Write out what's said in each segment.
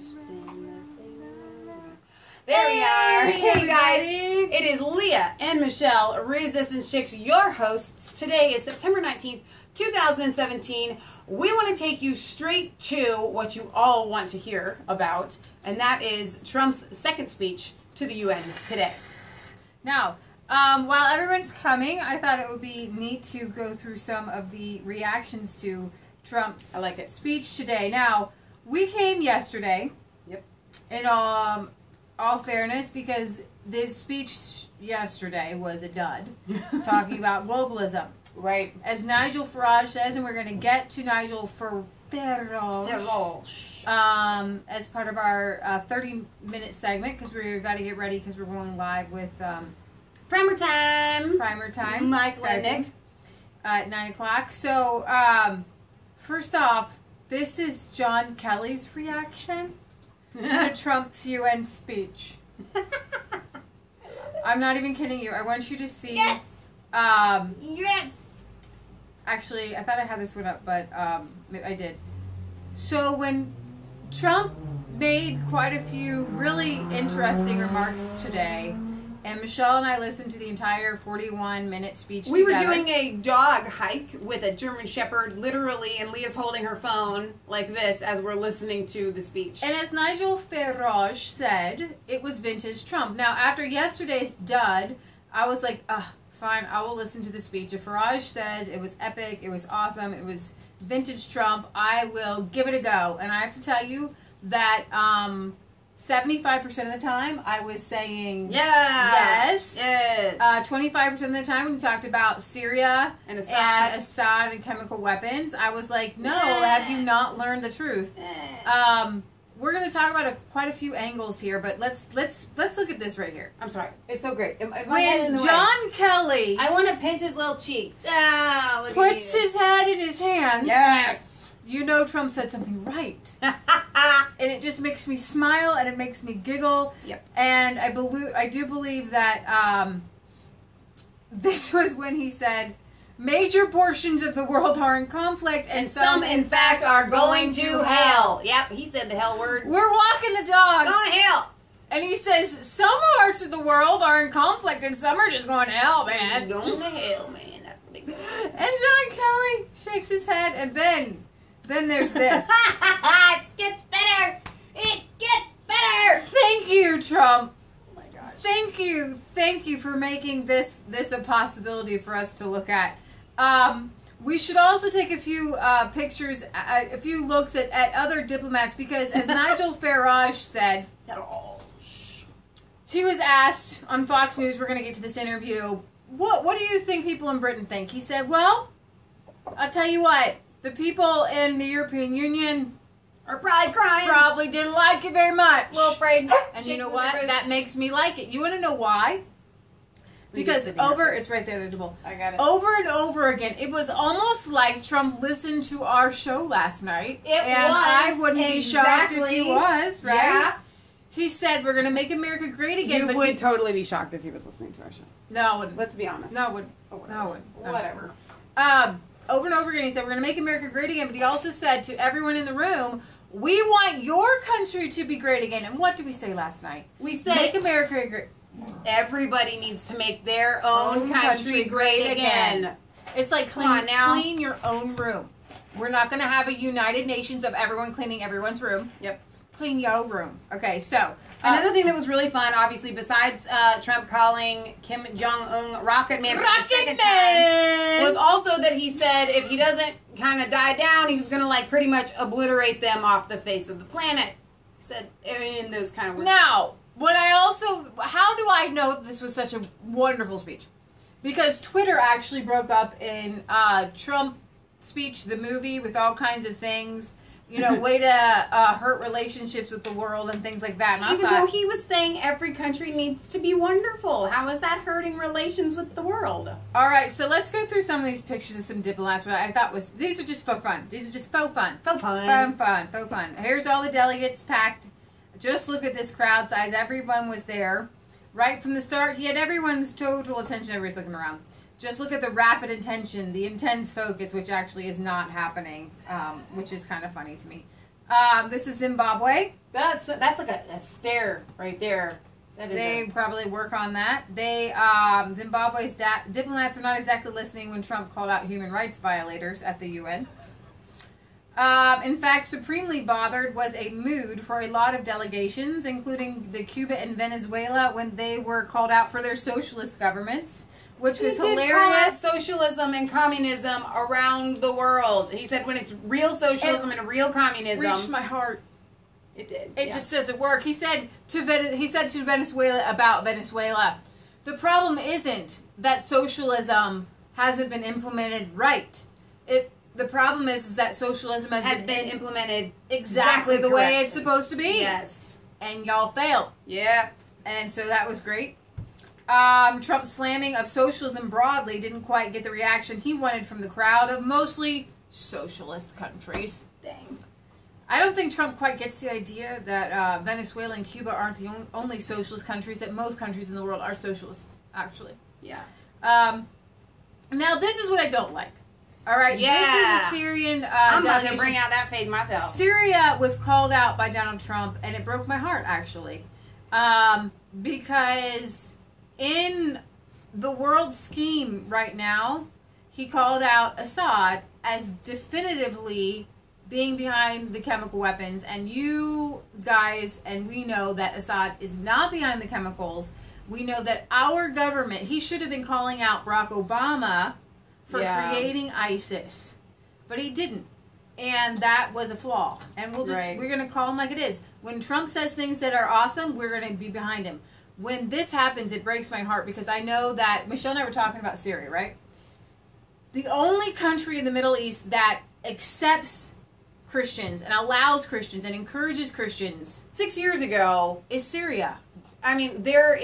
spin the thing around. There we are. Hey guys, it is Leah and Michelle, Resistance Chicks, your hosts. Today is September 19th, 2017. We want to take you straight to what you all want to hear about, and that is Trump's second speech to the UN today. Now, while everyone's coming, I thought it would be neat to go through some of the reactions to Trump's speech today. Now, we came yesterday, in all fairness, because this speech yesterday was a dud, talking about globalism. Right. As Nigel Farage says, and we're going to get to Nigel Farage as part of our 30-minute segment, because we've got to get ready because we're going live with Primer time. Mike Lennick at 9 o'clock. So, first off, this is John Kelly's reaction to Trump's UN speech. I'm not even kidding you. I want you to see. Yes. Yes. Actually, I thought I had this one up, but I did. So when Trump made quite a few really interesting remarks today, and Michelle and I listened to the entire 41-minute speech together. We were doing a dog hike with a German Shepherd, literally, and Leah's holding her phone like this as we're listening to the speech. And as Nigel Farage said, it was vintage Trump. Now, after yesterday's dud, I was like, fine, I will listen to the speech. If Farage says it was epic, it was awesome, it was vintage Trump, I will give it a go. And I have to tell you that 75% of the time, I was saying yes. 25% of the time, when you talked about Syria and Assad and chemical weapons, I was like, no, have you not learned the truth? We're going to talk about quite a few angles here, but let's look at this right here. I'm sorry, it's so great. When John Kelly, I want to pinch his little cheeks. Puts his head in his hands. Yes. You know Trump said something right. And it just makes me smile and it makes me giggle. Yep. And I do believe that this was when he said, major portions of the world are in conflict and some in fact are going to hell. Yep, he said the hell word. We're walking the dogs. Going to hell. And he says some parts of the world are in conflict and some are just going to hell, man. Going to hell, man. That's what they go. And John Kelly shakes his head, and then there's this. It gets better. It gets better. Thank you, Trump. Oh my gosh. Thank you for making this a possibility for us to look at. We should also take a few pictures, a few looks at other diplomats, because as Nigel Farage said, he was asked on Fox News, we're going to get to this interview, what do you think people in Britain think? He said, well, I'll tell you what, the people in the European Union are probably crying. Probably didn't like it very much. A little afraid. And you know what? That makes me like it. You want to know why? Because it's right there, there's a bowl. I got it. Over and over again, it was almost like Trump listened to our show last night. I wouldn't be shocked if he was, right? Yeah. He said, we're going to make America great again. You would totally be shocked if he was listening to our show. No, I wouldn't. Let's be honest. No, I wouldn't. Oh, no, I wouldn't. Whatever. Over and over again, he said, we're going to make America great again. But he also said to everyone in the room, we want your country to be great again. And what did we say last night? We said, make America great. Everybody needs to make their own country great again. It's like clean your own room. We're not going to have a United Nations of everyone cleaning everyone's room. Yep. Clean your room. Okay, so. Another thing that was really fun, obviously, besides Trump calling Kim Jong-un Rocketman for the second time, was also that he said if he doesn't kind of die down, he was going to like pretty much obliterate them off the face of the planet. He said in those kind of words. Now, how do I know that this was such a wonderful speech? Because Twitter actually broke up in Trump speech, the movie, with all kinds of things. You know, way to hurt relationships with the world and things like that. And even though he was saying every country needs to be wonderful, how is that hurting relations with the world? All right, so let's go through some of these pictures of some diplomats. What I thought these are just faux fun. These are just faux fun. Faux fun. Faux fun. Here's all the delegates packed. Just look at this crowd size. Everyone was there. Right from the start, he had everyone's total attention. Everybody's looking around. Just look at the rapid attention, the intense focus, which actually is not happening, which is kind of funny to me. This is Zimbabwe. That's like a stare right there. They probably work on that. Zimbabwe's diplomats were not exactly listening when Trump called out human rights violators at the UN. In fact, supremely bothered was a mood for a lot of delegations, including the Cuba and Venezuela, when they were called out for their socialist governments, which was hilarious. Socialism and communism around the world. He said when it's real socialism and real communism. Reached my heart. It did. It just doesn't work. He said to Venezuela about Venezuela, the problem isn't that socialism hasn't been implemented right. The problem is that socialism has been implemented exactly the way it's supposed to be. Yes. And y'all failed. Yeah. And so that was great. Trump's slamming of socialism broadly didn't quite get the reaction he wanted from the crowd of mostly socialist countries. Dang. I don't think Trump quite gets the idea that Venezuela and Cuba aren't the only socialist countries, that most countries in the world are socialist, actually. Yeah. Now, this is what I don't like. All right, yeah. This is a Syrian I'm about to bring out that fade myself. Syria was called out by Donald Trump, and it broke my heart, actually. Because in the world scheme right now, he called out Assad as definitively being behind the chemical weapons. And you guys, and we know that Assad is not behind the chemicals. We know that our government, he should have been calling out Barack Obama for creating ISIS, but he didn't, and that was a flaw. And we're gonna call him like it is. When Trump says things that are awesome, we're gonna be behind him. When this happens, it breaks my heart because I know that Michelle and I were talking about Syria, right? The only country in the Middle East that accepts Christians and allows Christians and encourages Christians 6 years ago is Syria. I mean, there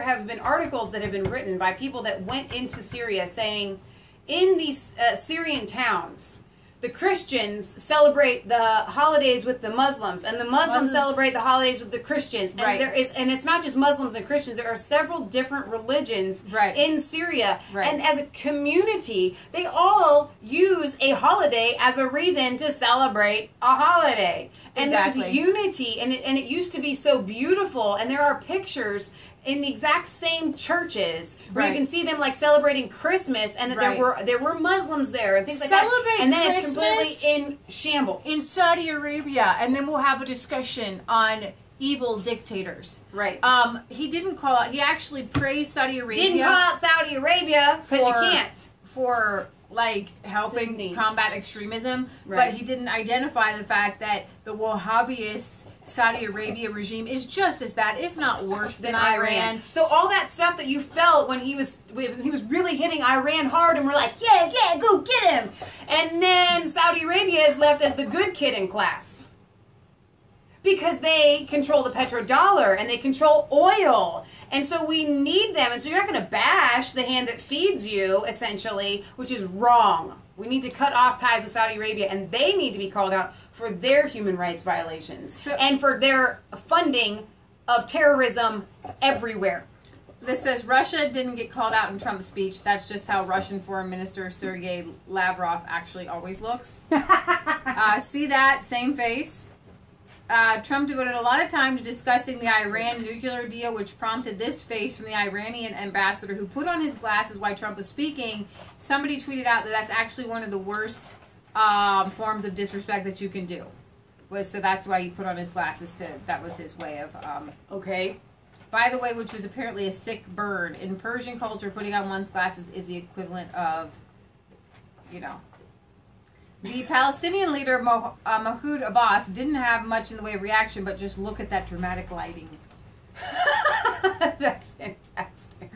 have been articles that have been written by people that went into Syria saying, in these Syrian towns, the Christians celebrate the holidays with the Muslims, and the Muslims celebrate the holidays with the Christians. And and it's not just Muslims and Christians. There are several different religions in Syria, and as a community, they all use a holiday as a reason to celebrate a holiday. And there's unity, and it used to be so beautiful, and there are pictures in the exact same churches where you can see them like celebrating Christmas, and that there were Muslims there and things like that. And then Christmas it's completely in shambles in Saudi Arabia, and then we'll have a discussion on evil dictators. Right. He didn't call out. He actually praised Saudi Arabia. Didn't call out Saudi Arabia because you can't for like helping combat extremism, but he didn't identify the fact that the Wahhabist Saudi Arabia regime is just as bad, if not worse, than Iran. So all that stuff that you felt when he was really hitting Iran hard, and we're like, yeah, go get him. And then Saudi Arabia is left as the good kid in class because they control the petrodollar and they control oil. And so we need them. And so you're not going to bash the hand that feeds you, essentially, which is wrong. We need to cut off ties with Saudi Arabia, and they need to be called out for their human rights violations and for their funding of terrorism everywhere. This says Russia didn't get called out in Trump's speech. That's just how Russian Foreign Minister Sergei Lavrov actually always looks. See that? Same face. Trump devoted a lot of time to discussing the Iran nuclear deal, which prompted this face from the Iranian ambassador who put on his glasses while Trump was speaking. Somebody tweeted out that that's actually one of the worst forms of disrespect that you can do. So that's why he put on his glasses. That was his way of... okay. By the way, which was apparently a sick burn. In Persian culture, putting on one's glasses is the equivalent of, you know... The Palestinian leader, Mahmoud Abbas, didn't have much in the way of reaction, but just look at that dramatic lighting. That's fantastic.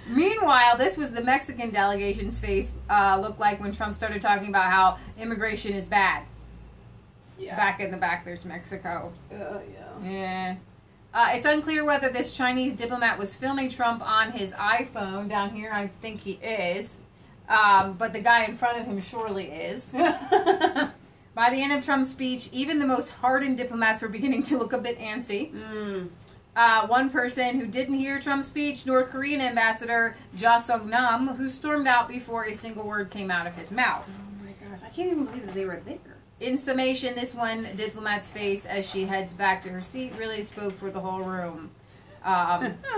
Meanwhile, this was the Mexican delegation's face looked like when Trump started talking about how immigration is bad. Yeah. Back in the back, there's Mexico. Yeah. It's unclear whether this Chinese diplomat was filming Trump on his iPhone. Down here, I think he is. But the guy in front of him surely is. By the end of Trump's speech, even the most hardened diplomats were beginning to look a bit antsy. One person who didn't hear Trump's speech, North Korean Ambassador Ja Sung-nam, who stormed out before a single word came out of his mouth. Oh my gosh, I can't even believe that they were there. In summation, this one diplomat's face as she heads back to her seat really spoke for the whole room.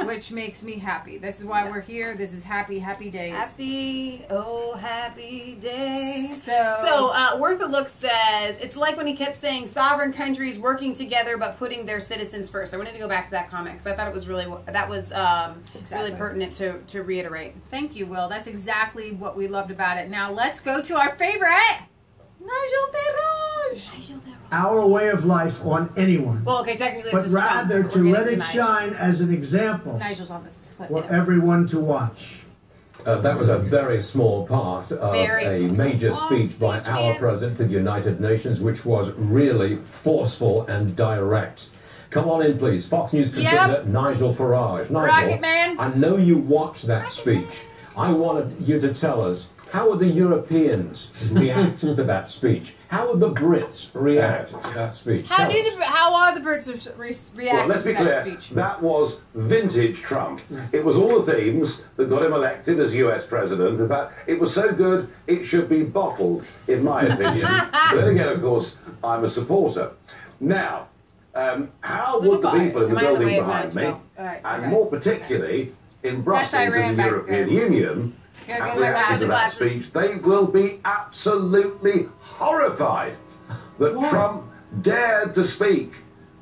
Which makes me happy. This is why we're here. This is happy days. Happy days. So Worth a Look says, it's like when he kept saying sovereign countries working together but putting their citizens first. I wanted to go back to that comment because I thought it was really, really pertinent to reiterate. Thank you, Will. That's exactly what we loved about it. Now let's go to our favorite, Nigel Farage. Our way of life on anyone. Well, okay, technically but this is rather Trump, to let it shine as an example Nigel's on this for everyone to watch. That was a very small part of a major speech by our president to the United Nations, which was really forceful and direct. Come on in, please. Fox News contributor Nigel Farage. Nigel, Rocketman. I know you watched that speech. I wanted you to tell us, how would the Europeans react to that speech? How would the Brits react to that speech? How are the Brits reacting well, let's be to that clear, speech? that was vintage Trump. It was all the themes that got him elected as US president. In fact, it was so good, it should be bottled, in my opinion. But then again, of course, I'm a supporter. Now, how would the people in the building behind me, and more particularly in Brussels in the European Union, reacted to that speech, they will be absolutely horrified that Trump dared to speak.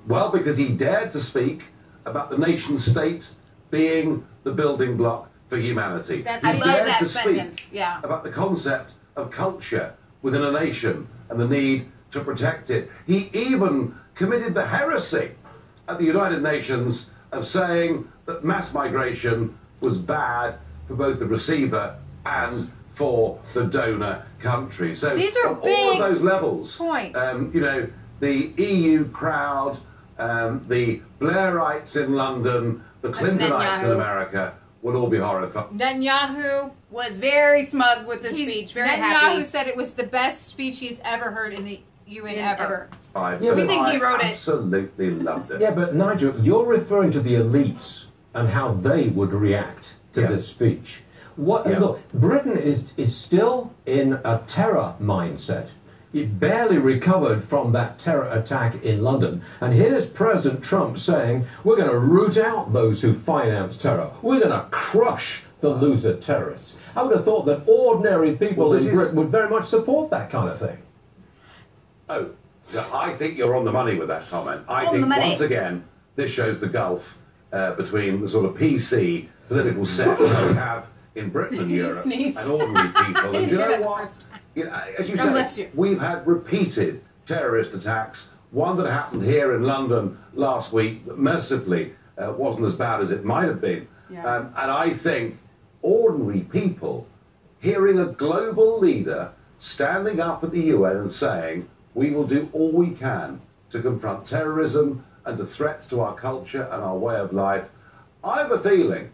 Well, because he dared to speak about the nation state being the building block for humanity. I love that sentence. About the concept of culture within a nation and the need to protect it. He even committed the heresy at the United Nations of saying that mass migration was bad for both the receiver and for the donor country. So these are on all of those levels, points. You know, the EU crowd, the Blairites in London, the Clintonites in America would all be horrified. Netanyahu was very smug with the speech, very happy. Netanyahu said it was the best speech he's ever heard in the UN ever. We think he wrote it. Absolutely loved it. Yeah, but Nigel, you're referring to the elites and how they would react to this speech. Look, Britain is still in a terror mindset. It barely recovered from that terror attack in London. And here's President Trump saying, we're going to root out those who finance terror. We're going to crush the loser terrorists. I would have thought that ordinary people in Britain would very much support that kind of thing. Oh, I think you're on the money with that comment. I think, once again, this shows the gulf between the sort of PC political set that we have in Britain and Europe and ordinary people. And do you know what? You know, as you say, we've had repeated terrorist attacks. One that happened here in London last week that mercifully wasn't as bad as it might have been. And I think ordinary people hearing a global leader standing up at the UN and saying, we will do all we can to confront terrorism and to threats to our culture and our way of life. I have a feeling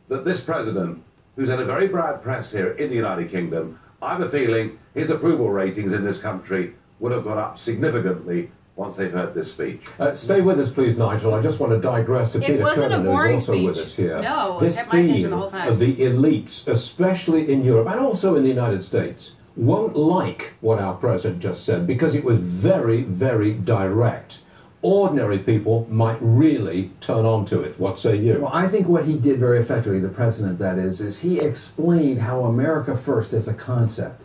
that this president, who's had a very bad press here in the United Kingdom, I have a feeling his approval ratings in this country would have gone up significantly once they've heard this speech. Stay with us, please, Nigel. I just want to digress to Peter Kernan, who's also with us here. No, this kept my attention the whole theme time. of the elites, especially in Europe and also in the United States, won't like what our president just said because it was very, very direct. Ordinary people might really turn on to it. What say you? Well, I think what he did very effectively, the president that is he explained how America First as a concept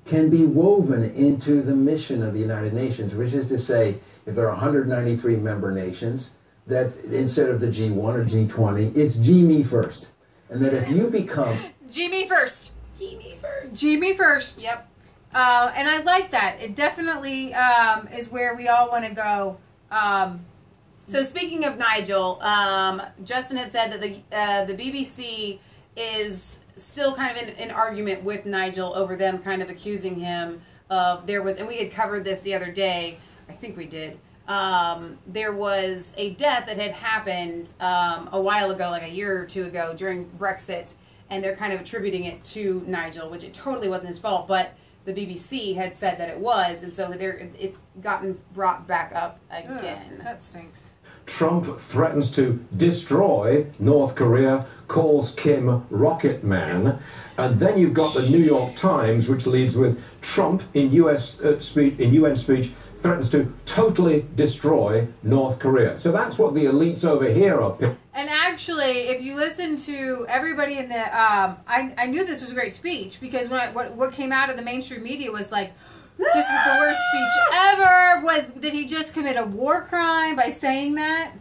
can be woven into the mission of the United Nations, which is to say, if there are 193 member nations, that instead of the G1 or G20, it's G me first. And that if you become... G me first. G me first. G me first. Yep. And I like that. It definitely is where we all want to go. So speaking of Nigel, Justin had said that the BBC is still kind of in an argument with Nigel over them kind of accusing him of and we had covered this the other day, I think we did. There was a death that had happened a while ago, like a year or two ago during Brexit, and they're kind of attributing it to Nigel, which it totally wasn't his fault, but the BBC had said that it was, and so it's gotten brought back up again. Ugh, that stinks. Trump threatens to destroy North Korea, calls Kim Rocketman. And then you've got the New York Times, which leads with Trump in UN speech threatens to totally destroy North Korea. So that's what the elites over here are. And actually, if you listen to everybody in the, I knew this was a great speech because when what came out of the mainstream media was like, this was the worst speech ever. Did he just commit a war crime by saying that?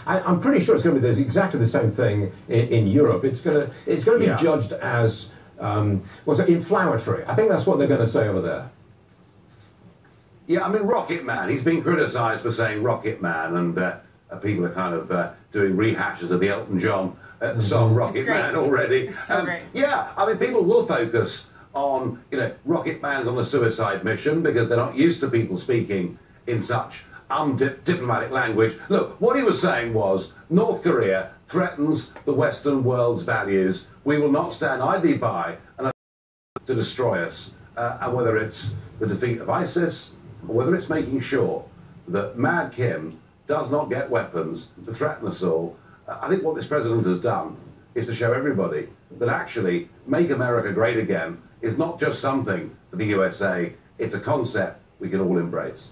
I'm pretty sure it's going to be exactly the same thing in Europe. It's going to be judged as inflammatory. I think that's what they're going to say over there. Yeah, I mean, Rocketman, he's been criticised for saying Rocketman, and people are kind of doing rehashes of the Elton John song Rocketman already. It's so great. Yeah, I mean, people will focus on, Rocketman's on a suicide mission because they're not used to people speaking in such undiplomatic language. Look, what he was saying was, North Korea threatens the Western world's values. We will not stand idly by and to destroy us. And whether it's the defeat of ISIS, or whether it's making sure that Mad Kim does not get weapons to threaten us all, I think what this president has done is to show everybody that actually Make America Great Again is not just something for the USA, it's a concept we can all embrace.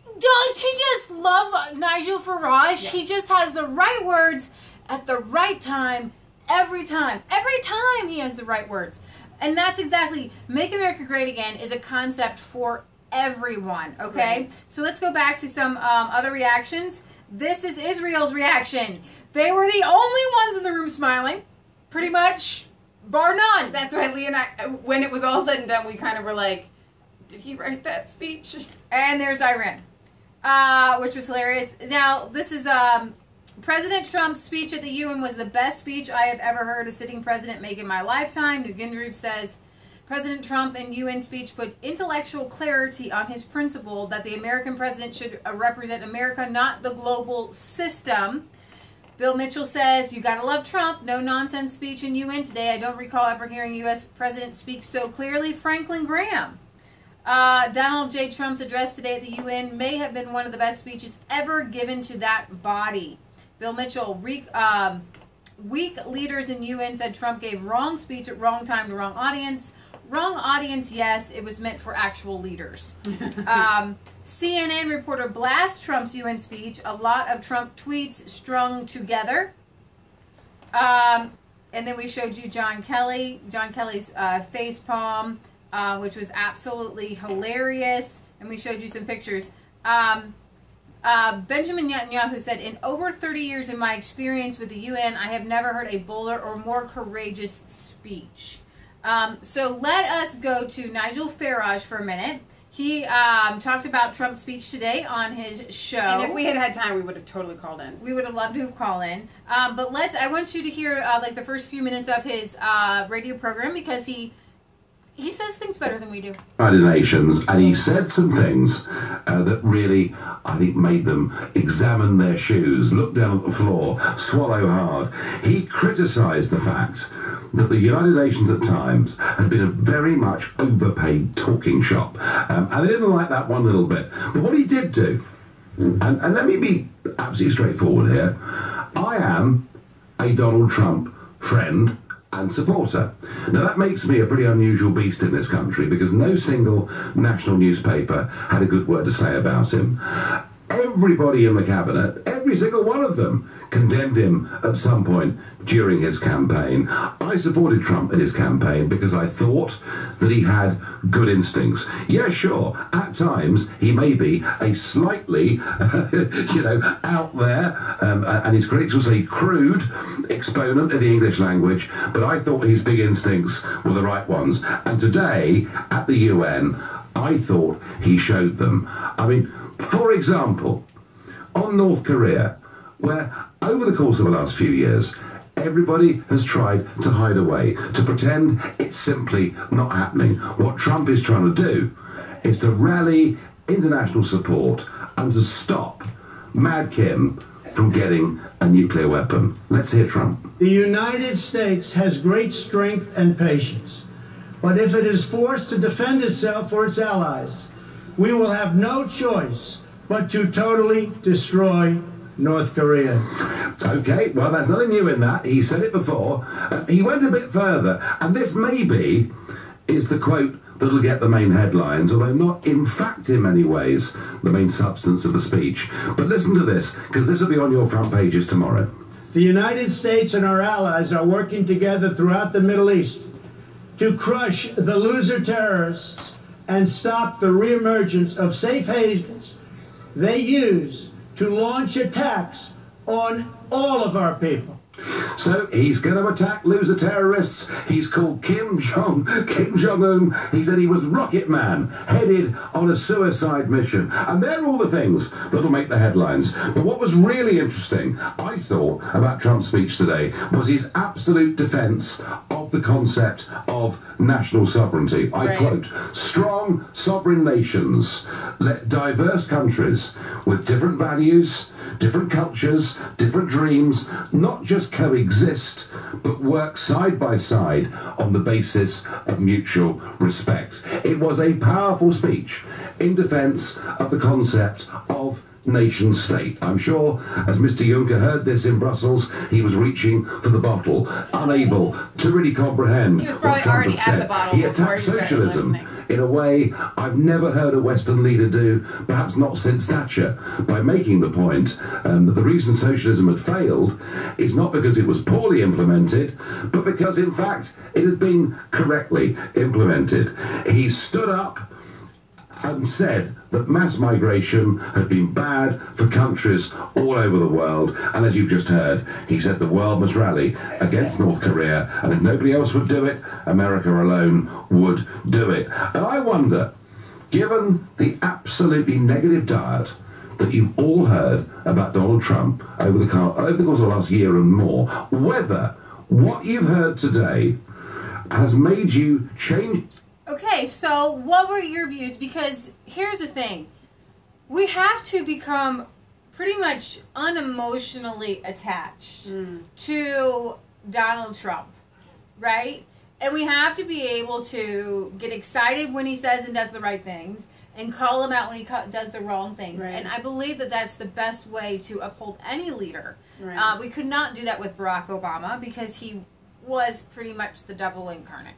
Don't you just love Nigel Farage? Yes. He just has the right words at the right time, every time. Every time he has the right words. And that's exactly, Make America Great Again is a concept for everyone, okay? Right. So let's go back to some other reactions. This is Israel's reaction. They were the only ones in the room smiling, pretty much, bar none. That's why Lee and I, when it was all said and done, we kind of were like, did he write that speech? And there's Iran, which was hilarious. Now, this is... President Trump's speech at the UN was the best speech I have ever heard a sitting president make in my lifetime. Newt Gingrich says, President Trump in UN speech put intellectual clarity on his principle that the American president should represent America, not the global system. Bill Mitchell says, you gotta love Trump. No nonsense speech in UN today. I don't recall ever hearing U.S. president speak so clearly. Franklin Graham. Donald J. Trump's address today at the UN may have been one of the best speeches ever given to that body. Bill Mitchell, weak leaders in UN said Trump gave wrong speech at wrong time to wrong audience. Wrong audience, yes, it was meant for actual leaders. CNN reporter blasts Trump's UN speech. A lot of Trump tweets strung together. And then we showed you John Kelly's face palm, which was absolutely hilarious. And we showed you some pictures. Benjamin Netanyahu said, in over 30 years in my experience with the UN, I have never heard a bolder or more courageous speech. So let us go to Nigel Farage for a minute. He talked about Trump's speech today on his show. And if we had had time, we would have totally called in. We would have loved to have called in. But I want you to hear like the first few minutes of his radio program because he says things better than we do. United Nations, and he said some things that really, I think, made them examine their shoes, look down at the floor, swallow hard. He criticised the fact that the United Nations at times had been a very much overpaid talking shop. And they didn't like that one little bit. But what he did do, and let me be absolutely straightforward here, I am a Donald Trump friend and supporter. Now that makes me a pretty unusual beast in this country because no single national newspaper had a good word to say about him. Everybody in the cabinet, every single one of them, condemned him at some point during his campaign. I supported Trump in his campaign because I thought that he had good instincts. Yeah, sure, at times he may be a slightly, out there, and his critics will say crude exponent of the English language, but I thought his big instincts were the right ones. And today, at the UN, I thought he showed them. I mean, for example, on North Korea, where over the course of the last few years, everybody has tried to hide away, to pretend it's simply not happening. What Trump is trying to do is to rally international support and to stop Mad Kim from getting a nuclear weapon. Let's hear Trump. The United States has great strength and patience, but if it is forced to defend itself or its allies, we will have no choice but to totally destroy North Korea. Okay, well, there's nothing new in that. He said it before. He went a bit further, and this maybe is the quote that'll get the main headlines, although not in fact in many ways the main substance of the speech. But listen to this, because this will be on your front pages tomorrow. The United States and our allies are working together throughout the Middle East to crush the loser terrorists and stop the reemergence of safe havens they use to launch attacks on all of our people. So he's going to attack loser terrorists. He's called Kim Jong-un. He said he was Rocketman, headed on a suicide mission. And they're all the things that'll make the headlines. But what was really interesting, I thought, about Trump's speech today was his absolute defense of the concept of national sovereignty. I quote, "Strong sovereign nations let diverse countries with different values, different cultures, different dreams, not just coexist, but work side by side on the basis of mutual respect." It was a powerful speech in defence of the concept of nation state. I'm sure as Mr. Juncker heard this in Brussels, he was reaching for the bottle, unable to really comprehend He was probably what Trump already had at the said. bottle He before attacked he started socialism listening. in a way I've never heard a Western leader do, perhaps not since Thatcher, by making the point that the reason socialism had failed is not because it was poorly implemented, but because, in fact, it had been correctly implemented. He stood up and said that mass migration had been bad for countries all over the world, and as you've just heard, he said the world must rally against North Korea, and if nobody else would do it, America alone would do it. And I wonder, given the absolutely negative diet that you've all heard about Donald Trump over the course of the last year and more, whether what you've heard today has made you change. Okay, so what were your views? Because here's the thing. We have to become pretty much unemotionally attached to Donald Trump, right? And we have to be able to get excited when he says and does the right things and call him out when he does the wrong things. Right. And I believe that that's the best way to uphold any leader. Right. We could not do that with Barack Obama because he was pretty much the devil incarnate.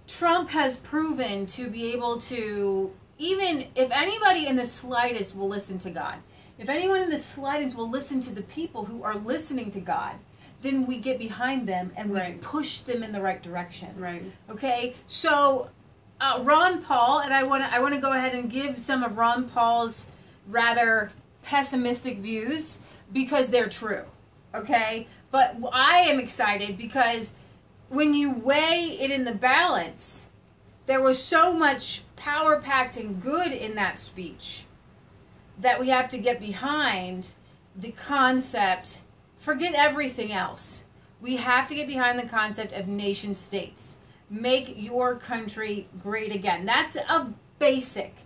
Trump has proven to be able to, even if anybody in the slightest will listen to God, if anyone in the slightest will listen to the people who are listening to God, then we get behind them and we push them in the right direction. Right. Okay? So Ron Paul, and I want to go ahead and give some of Ron Paul's rather pessimistic views because they're true. Okay? But I am excited because when you weigh it in the balance, there was so much power-packed and good in that speech that we have to get behind the concept. Forget everything else. We have to get behind the concept of nation states. Make your country great again. That's a basic.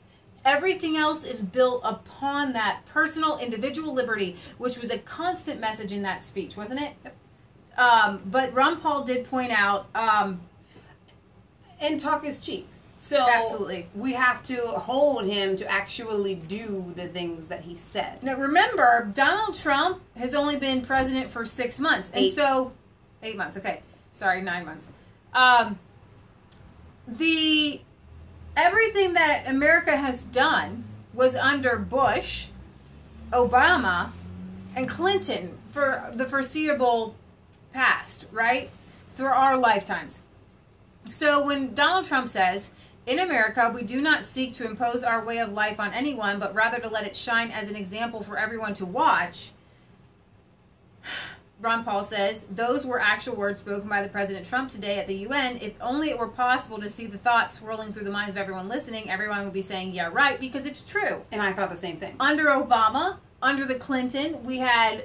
Everything else is built upon that personal individual liberty, which was a constant message in that speech, wasn't it? Yep. But Ron Paul did point out, and talk is cheap. So absolutely, we have to hold him to actually do the things that he said. Now remember, Donald Trump has only been president for 6 months, and 8 months. Okay, sorry, 9 months. Everything that America has done was under Bush, Obama, and Clinton for the foreseeable past, right? Through our lifetimes. So when Donald Trump says, "In America, we do not seek to impose our way of life on anyone, but rather to let it shine as an example for everyone to watch," Ron Paul says, "Those were actual words spoken by the President Trump today at the UN. If only it were possible to see the thoughts swirling through the minds of everyone listening, everyone would be saying, yeah, right, because it's true." And I thought the same thing. Under Obama, under the Clinton, we had,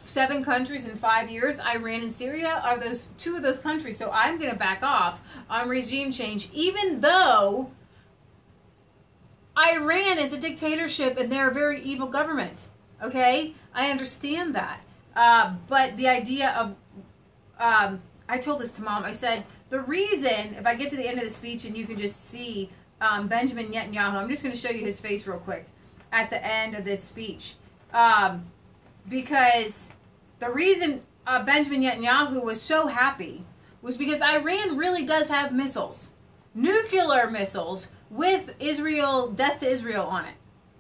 7 countries in 5 years. Iran and Syria are those 2 of those countries. So I'm going to back off on regime change, even though Iran is a dictatorship and they're a very evil government. Okay? I understand that. But the idea of, I told this to Mom, I said, the reason, if I get to the end of the speech and you can just see Benjamin Netanyahu, I'm just going to show you his face real quick. at the end of this speech. Because the reason Benjamin Netanyahu was so happy was because Iran really does have missiles. Nuclear missiles with Israel, death to Israel on it.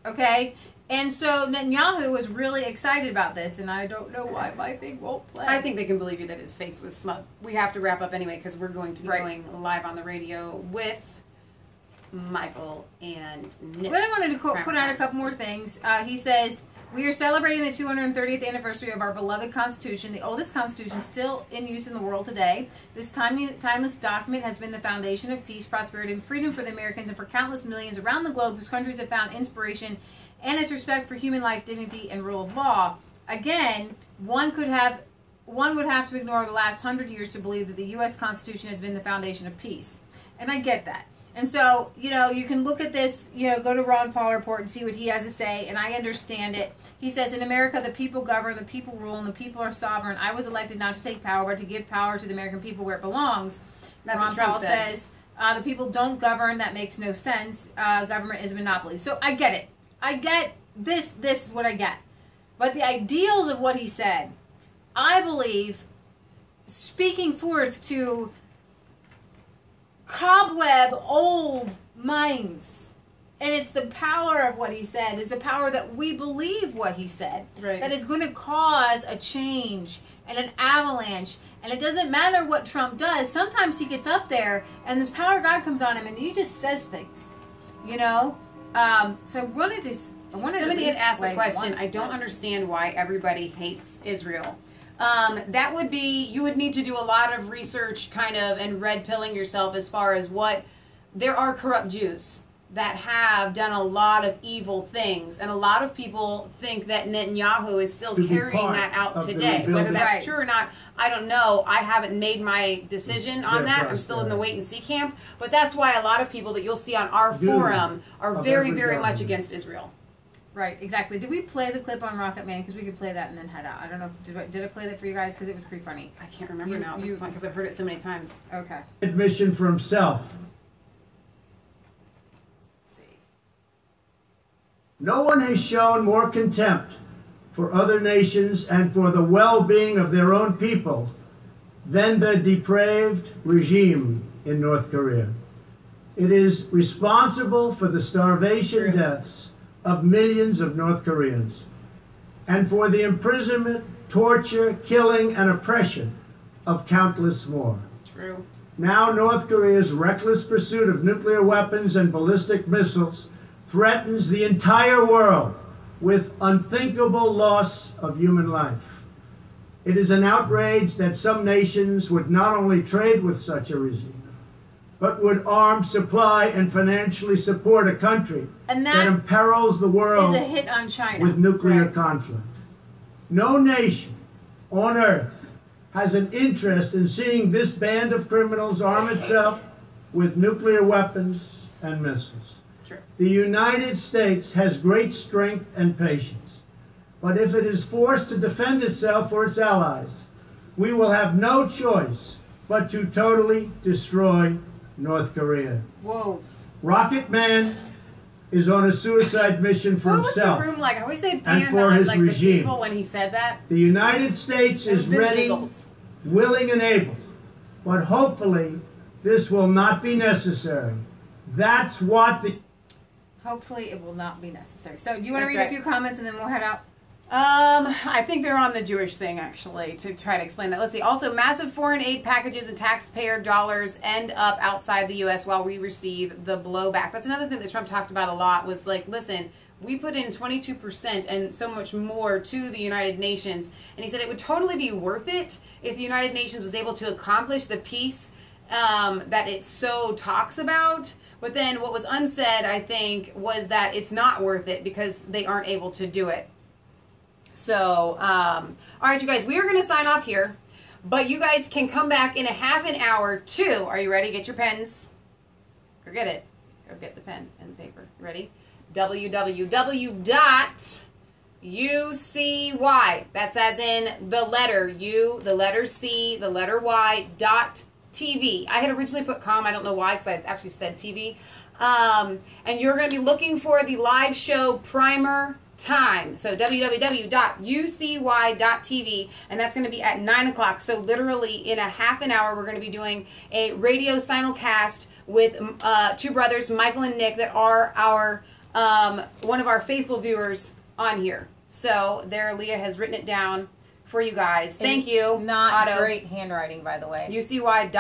Okay? And so Netanyahu was really excited about this, and I don't know why my thing won't play. I think they can believe you that his face was smug. We have to wrap up anyway because we're going to be going live on the radio with Michael and Nick. But I wanted to put out a couple more things. He says, we are celebrating the 230th anniversary of our beloved Constitution, the oldest Constitution still in use in the world today. This timeless document has been the foundation of peace, prosperity, and freedom for the Americans and for countless millions around the globe whose countries have found inspiration and its respect for human life, dignity, and rule of law. Again, one would have to ignore the last 100 years to believe that the U.S. Constitution has been the foundation of peace. And I get that. And so, you can look at this, go to Ron Paul report and see what he has to say, and I understand it. He says, in America, the people govern, the people rule, and the people are sovereign. I was elected not to take power, but to give power to the American people where it belongs. That's Ron what Trump Paul says, the people don't govern. That makes no sense. Government is a monopoly. So I get it. I get this. This is what I get. But the ideals of what he said, I believe, speaking forth to cobweb old minds. And it's the power of what he said, is the power that we believe what he said. Right. That is going to cause a change and an avalanche. And it doesn't matter what Trump does. Sometimes he gets up there and this power of God comes on him and he just says things. So I wanted to somebody had asked the question, I don't understand why everybody hates Israel. That would be, you would need to do a lot of research and red pilling yourself as far as there are corrupt Jews that have done a lot of evil things. And a lot of people think that Netanyahu is still carrying that out today. Whether that's true or not, I don't know. I haven't made my decision on that. I'm still in the wait and see camp. But that's why a lot of people that you'll see on our forum are very, very much against Israel. Right, exactly. Did we play the clip on Rocketman? Because we could play that and then head out. I don't know. Did I play that for you guys? Because it was pretty funny. I can't remember now at this point because I've heard it so many times. Okay. Admission for himself. Let's see. No one has shown more contempt for other nations and for the well-being of their own people than the depraved regime in North Korea. It is responsible for the starvation deaths of millions of North Koreans, and for the imprisonment, torture, killing, and oppression of countless more. True. Now North Korea's reckless pursuit of nuclear weapons and ballistic missiles threatens the entire world with unthinkable loss of human life. It is an outrage that some nations would not only trade with such a regime, but would arm, supply, and financially support a country that imperils the world is a hit on China. With nuclear conflict. No nation on earth has an interest in seeing this band of criminals arm itself with nuclear weapons and missiles. Sure. The United States has great strength and patience, but if it is forced to defend itself or its allies, we will have no choice but to totally destroy North Korea. Whoa. Rocketman is on a suicide mission for himself. What was the room like? I always say and for his the regime. people when he said that. The United States is ready, willing, and able. But hopefully, this will not be necessary. That's what the... Hopefully, it will not be necessary. So, do you want to read a few comments and then we'll head out? I think they're on the Jewish thing, actually, to try to explain that. Let's see. Also, massive foreign aid packages and taxpayer dollars end up outside the U.S. while we receive the blowback. That's another thing that Trump talked about a lot was like, listen, we put in 22% and so much more to the United Nations. And he said it would totally be worth it if the United Nations was able to accomplish the peace that it so talks about. But then what was unsaid, I think, was that it's not worth it because they aren't able to do it. So, all right, you guys, we are going to sign off here, but you guys can come back in a half an hour too. Are you ready? Get your pens. Go get it. Go get the pen and the paper. Ready? www.ucy, that's as in the letter U, the letter C, the letter Y, .TV. I had originally put com. I don't know why because I actually said TV. And you're going to be looking for the live show primer time. So www.ucy.tv, and that's going to be at 9 o'clock. So literally in a half an hour, we're going to be doing a radio simulcast with two brothers, Michael and Nick, that are our one of our faithful viewers on here. So there, Leah has written it down for you guys. Thank you, Not Otto. great handwriting, by the way. ucy.tv.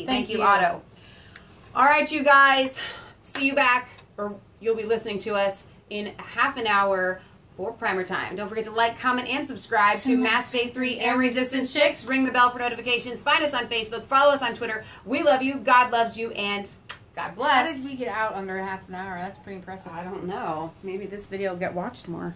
Thank you, Otto. All right, you guys. See you back, or you'll be listening to us in half an hour for primer time. Don't forget to like, comment, and subscribe to Mass Faith 3 and Resistance Chicks. Ring the bell for notifications. Find us on Facebook. Follow us on Twitter. We love you. God loves you. And God bless. How did we get out under half an hour? That's pretty impressive. I don't know. Maybe this video will get watched more.